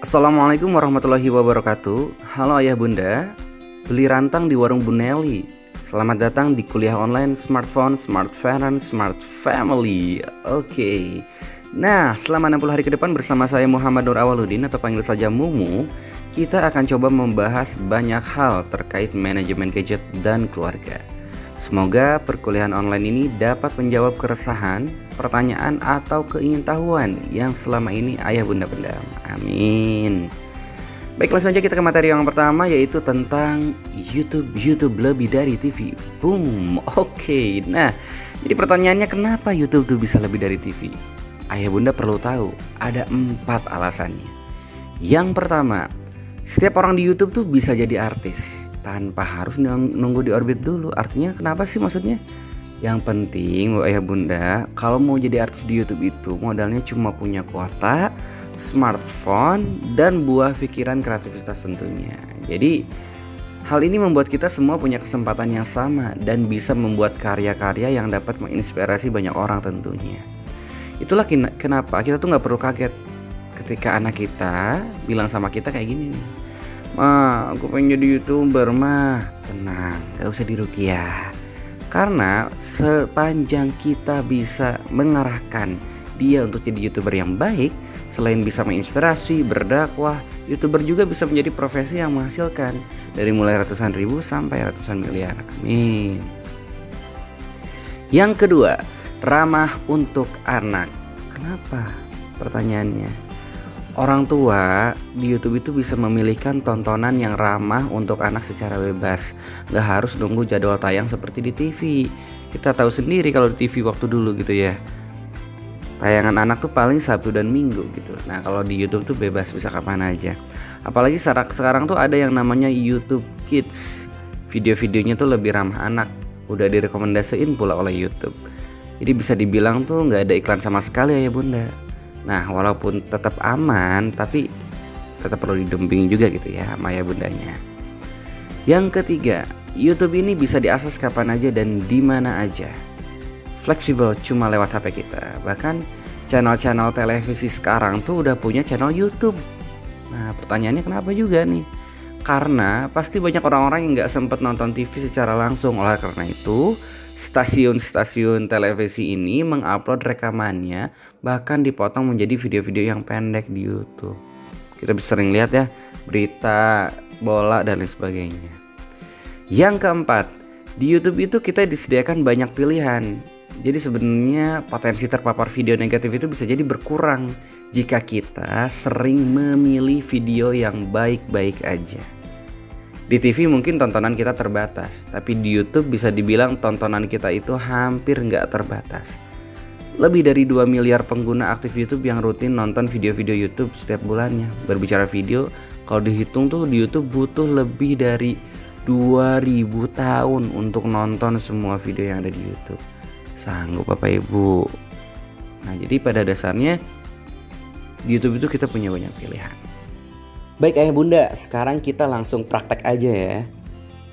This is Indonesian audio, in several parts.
Assalamualaikum warahmatullahi wabarakatuh. Halo ayah bunda, beli rantang di warung Bu Nelly. Selamat datang di kuliah online smartphone, smart parent, smart family. Oke. Nah, selama 60 hari ke depan bersama saya Muhammad Nur Awaludin atau panggil saja Mumu, kita akan coba membahas banyak hal terkait manajemen gadget dan keluarga. Semoga perkuliahan online ini dapat menjawab keresahan, pertanyaan atau keingintahuan yang selama ini ayah bunda pendam. Amin. Baik, langsung saja kita ke materi yang pertama, yaitu tentang YouTube lebih dari TV. Boom. Oke. Nah, jadi pertanyaannya, kenapa YouTube tuh bisa lebih dari TV? Ayah bunda perlu tahu ada 4 alasannya. Yang pertama, setiap orang di YouTube tuh bisa jadi artis tanpa harus nunggu di orbit dulu. Artinya kenapa sih maksudnya? Yang penting ayah bunda, kalau mau jadi artis di YouTube itu modalnya cuma punya kuota, smartphone, dan buah pikiran kreativitas tentunya. Jadi hal ini membuat kita semua punya kesempatan yang sama dan bisa membuat karya-karya yang dapat menginspirasi banyak orang tentunya. Itulah kenapa kita tuh gak perlu kaget ketika anak kita bilang sama kita kayak gini nih, "Ma, aku pengen jadi YouTuber, Ma." Tenang, gak usah dirukiah. Karena sepanjang kita bisa mengarahkan dia untuk jadi YouTuber yang baik, selain bisa menginspirasi, berdakwah, YouTuber juga bisa menjadi profesi yang menghasilkan dari mulai ratusan ribu sampai ratusan miliar. Amin. Yang kedua, ramah untuk anak. Kenapa? Pertanyaannya. Orang tua di YouTube itu bisa memilihkan tontonan yang ramah untuk anak secara bebas. Gak harus nunggu jadwal tayang seperti di TV. Kita tahu sendiri kalau di TV waktu dulu gitu ya, tayangan anak tuh paling Sabtu dan Minggu gitu. Nah kalau di YouTube tuh bebas, bisa kapan aja. Apalagi sekarang tuh ada yang namanya YouTube Kids. Video-videonya tuh lebih ramah anak. Udah direkomendasiin pula oleh YouTube. Jadi bisa dibilang tuh gak ada iklan sama sekali ya bunda. Nah walaupun tetap aman, tapi tetap perlu didampingi juga gitu ya sama ayah bundanya. Yang ketiga, YouTube ini bisa diakses kapan aja dan di mana aja. Fleksibel cuma lewat HP kita. Bahkan channel-channel televisi sekarang tuh udah punya channel YouTube. Nah pertanyaannya kenapa juga nih? Karena pasti banyak orang-orang yang gak sempet nonton TV secara langsung. Oleh karena itu stasiun-stasiun televisi ini mengupload rekamannya, bahkan dipotong menjadi video-video yang pendek di YouTube. Kita bisa sering lihat ya, berita, bola, dan lain sebagainya. Yang keempat, di YouTube itu kita disediakan banyak pilihan. Jadi sebenarnya potensi terpapar video negatif itu bisa jadi berkurang jika kita sering memilih video yang baik-baik aja. Di TV mungkin tontonan kita terbatas, tapi di YouTube bisa dibilang tontonan kita itu hampir nggak terbatas. Lebih dari 2 miliar pengguna aktif YouTube yang rutin nonton video-video YouTube setiap bulannya. Berbicara video, kalau dihitung tuh di YouTube butuh lebih dari 2000 tahun untuk nonton semua video yang ada di YouTube. Sanggup Bapak Ibu? Nah jadi pada dasarnya di YouTube itu kita punya banyak pilihan. Baik ayah bunda, sekarang kita langsung praktek aja ya.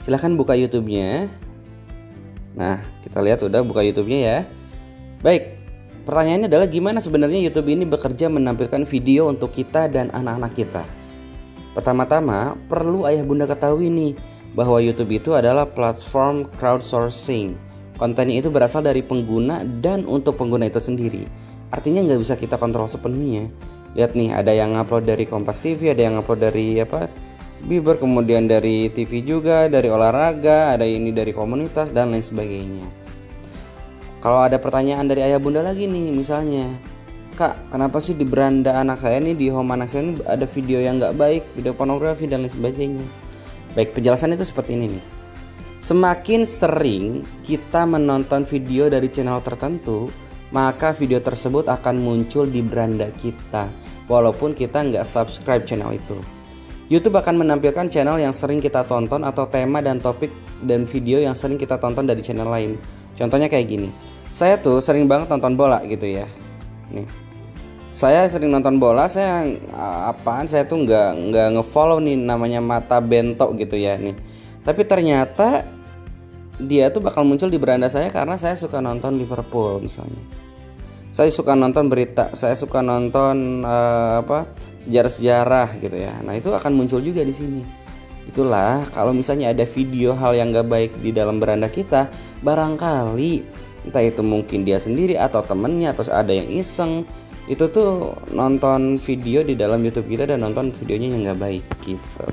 Silahkan buka YouTube-nya. Nah kita lihat udah buka YouTube-nya ya. Baik, pertanyaannya adalah gimana sebenarnya YouTube ini bekerja menampilkan video untuk kita dan anak-anak kita. Pertama-tama perlu ayah bunda ketahui nih, bahwa YouTube itu adalah platform crowdsourcing. Kontennya itu berasal dari pengguna dan untuk pengguna itu sendiri. Artinya nggak bisa kita kontrol sepenuhnya. Lihat nih, ada yang upload dari Kompas TV, ada yang upload dari Bieber, kemudian dari TV juga, dari olahraga, ada ini dari komunitas dan lain sebagainya. Kalau ada pertanyaan dari ayah bunda lagi nih, misalnya, "Kak, kenapa sih di beranda anak saya nih, di home anak saya ini ada video yang nggak baik, video pornografi dan lain sebagainya?" Baik, penjelasannya itu seperti ini nih. Semakin sering kita menonton video dari channel tertentu, maka video tersebut akan muncul di beranda kita, walaupun kita nggak subscribe channel itu. YouTube akan menampilkan channel yang sering kita tonton atau tema dan topik dan video yang sering kita tonton dari channel lain. Contohnya kayak gini, saya tuh sering banget nonton bola gitu ya. Nih, saya sering nonton bola, saya tuh nggak ngefollow nih namanya Mata Bento gitu ya nih. Tapi ternyata dia tuh bakal muncul di beranda saya karena saya suka nonton Liverpool misalnya. Saya suka nonton berita, saya suka nonton sejarah-sejarah gitu ya. Nah, itu akan muncul juga di sini. Itulah kalau misalnya ada video hal yang gak baik di dalam beranda kita, barangkali entah itu mungkin dia sendiri atau temennya atau ada yang iseng itu tuh nonton video di dalam YouTube kita dan nonton videonya yang gak baik gitu.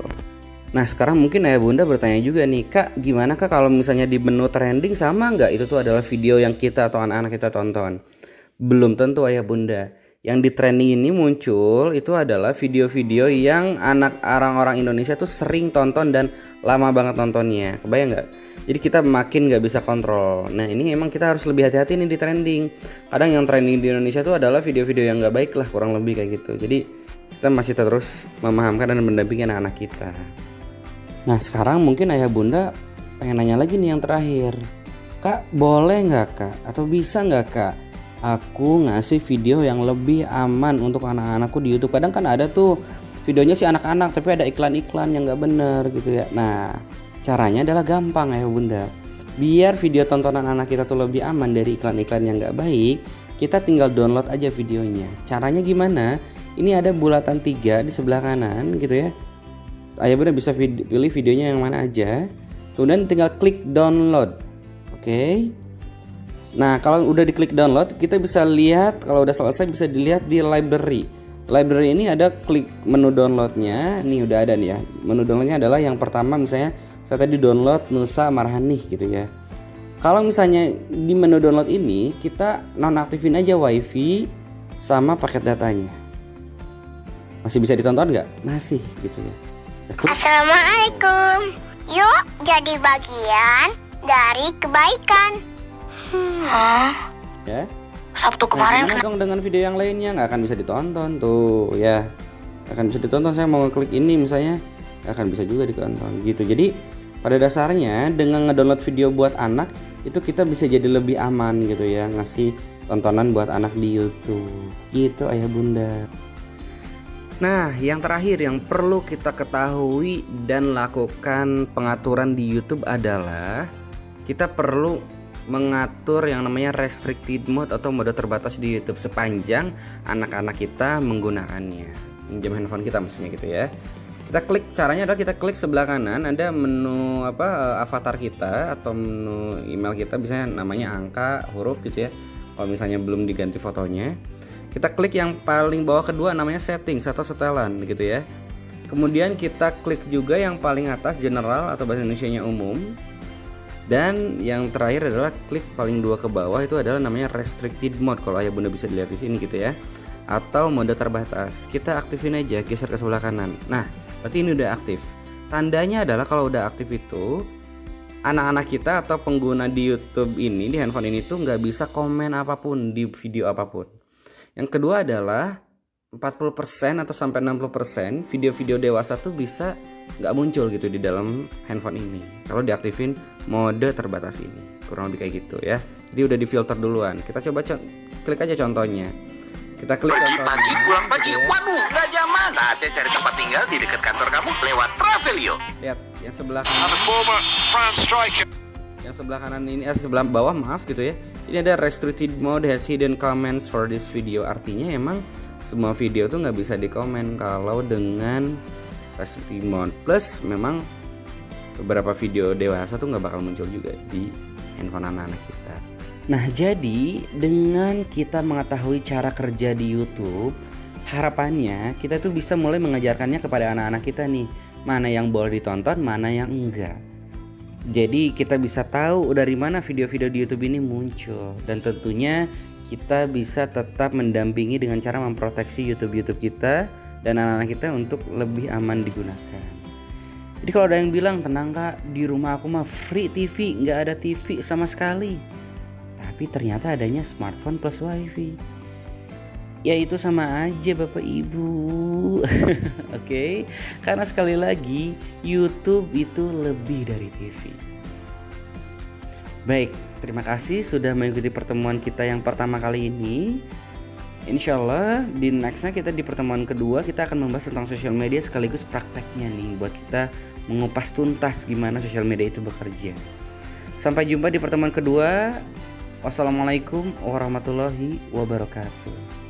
Nah, sekarang mungkin ayah bunda bertanya juga nih, Kak, gimana Kak kalau misalnya di menu trending sama nggak itu tuh adalah video yang kita atau anak-anak kita tonton? Belum tentu ayah bunda. Yang di trending ini muncul itu adalah video-video yang anak orang-orang Indonesia tuh sering tonton dan lama banget nontonnya. Kebayang nggak? Jadi kita makin nggak bisa kontrol. Nah, ini emang kita harus lebih hati-hati nih di trending. Kadang yang trending di Indonesia tuh adalah video-video yang nggak baik lah, kurang lebih kayak gitu. Jadi kita masih terus memahamkan dan mendampingi anak-anak kita. Nah, sekarang mungkin ayah bunda pengen nanya lagi nih yang terakhir. Kak, boleh nggak Kak? Atau bisa nggak Kak aku ngasih video yang lebih aman untuk anak-anakku di YouTube? Kadang kan ada tuh videonya si anak-anak tapi ada iklan-iklan yang nggak bener gitu ya. Nah, caranya adalah gampang ayah bunda. Biar video tontonan anak kita tuh lebih aman dari iklan-iklan yang nggak baik, kita tinggal download aja videonya. Caranya gimana? Ini ada bulatan 3 di sebelah kanan gitu ya. Ayah bunda bisa pilih videonya yang mana aja, kemudian tinggal klik download. Oke. Nah, kalau udah diklik download, kita bisa lihat, kalau udah selesai bisa dilihat di library. Library ini ada klik menu downloadnya. Nih udah ada nih ya. Menu downloadnya adalah yang pertama, misalnya saya tadi download Nusa Marhani gitu ya. Kalau misalnya di menu download ini kita nonaktifin aja wifi sama paket datanya, masih bisa ditonton nggak? Masih gitu ya. Assalamualaikum. Yuk jadi bagian dari kebaikan. Ya. Sabtu kemarin Nah, dong dengan video yang lainnya nggak akan bisa ditonton tuh ya. Nggak akan bisa ditonton. Saya mau ngeklik ini misalnya, nggak akan bisa juga ditonton gitu. Jadi pada dasarnya dengan ngedownload video buat anak itu kita bisa jadi lebih aman gitu ya, ngasih tontonan buat anak di YouTube gitu ayah bunda. Nah, yang terakhir yang perlu kita ketahui dan lakukan pengaturan di YouTube adalah kita perlu mengatur yang namanya restricted mode atau mode terbatas di YouTube sepanjang anak-anak kita menggunakannya. Pinjam handphone kita maksudnya gitu ya. Kita klik, caranya adalah kita klik sebelah kanan ada menu avatar kita atau menu email kita, biasanya namanya angka, huruf gitu ya. Kalau misalnya belum diganti fotonya, kita klik yang paling bawah kedua namanya settings atau setelan gitu ya. Kemudian kita klik juga yang paling atas general atau bahasa Indonesianya umum. Dan yang terakhir adalah klik paling dua ke bawah itu adalah namanya restricted mode, kalau ayah bunda bisa dilihat di sini gitu ya. Atau mode terbatas. Kita aktifin aja, geser ke sebelah kanan. Nah, berarti ini udah aktif. Tandanya adalah kalau udah aktif itu anak-anak kita atau pengguna di YouTube ini, di handphone ini tuh nggak bisa komen apapun di video apapun. Yang kedua adalah 40% atau sampai 60% video-video dewasa tuh bisa nggak muncul gitu di dalam handphone ini kalau diaktifin mode terbatas ini, kurang lebih kayak gitu ya. Jadi udah difilter duluan. Kita coba klik aja contohnya. Kita klik pagi pulang pagi, waduh nggak zaman. Saatnya cari tempat tinggal di dekat kantor kamu lewat Travelio. Lihat yang sebelah kanan. Yang sebelah kanan ini, sebelah bawah maaf gitu ya. Ini ada restricted mode has hidden comments for this video. Artinya emang semua video tuh nggak bisa dikomen kalau dengan restricted mode. Plus memang beberapa video dewasa tuh nggak bakal muncul juga di handphone anak-anak kita. Nah, jadi dengan kita mengetahui cara kerja di YouTube, harapannya kita tuh bisa mulai mengajarkannya kepada anak-anak kita nih, mana yang boleh ditonton, mana yang enggak. Jadi kita bisa tahu dari mana video-video di YouTube ini muncul, dan tentunya kita bisa tetap mendampingi dengan cara memproteksi YouTube kita dan anak-anak kita untuk lebih aman digunakan. Jadi kalau ada yang bilang, tenang Kak, di rumah aku mah free TV, nggak ada TV sama sekali. Tapi ternyata adanya smartphone plus wifi. Ya itu sama aja Bapak Ibu. Oke. Karena sekali lagi YouTube itu lebih dari TV. Baik, terima kasih sudah mengikuti pertemuan kita yang pertama kali ini. Insya Allah di nextnya kita di pertemuan kedua kita akan membahas tentang sosial media sekaligus prakteknya nih, buat kita mengupas tuntas gimana sosial media itu bekerja. Sampai jumpa di pertemuan kedua. Wassalamualaikum warahmatullahi wabarakatuh.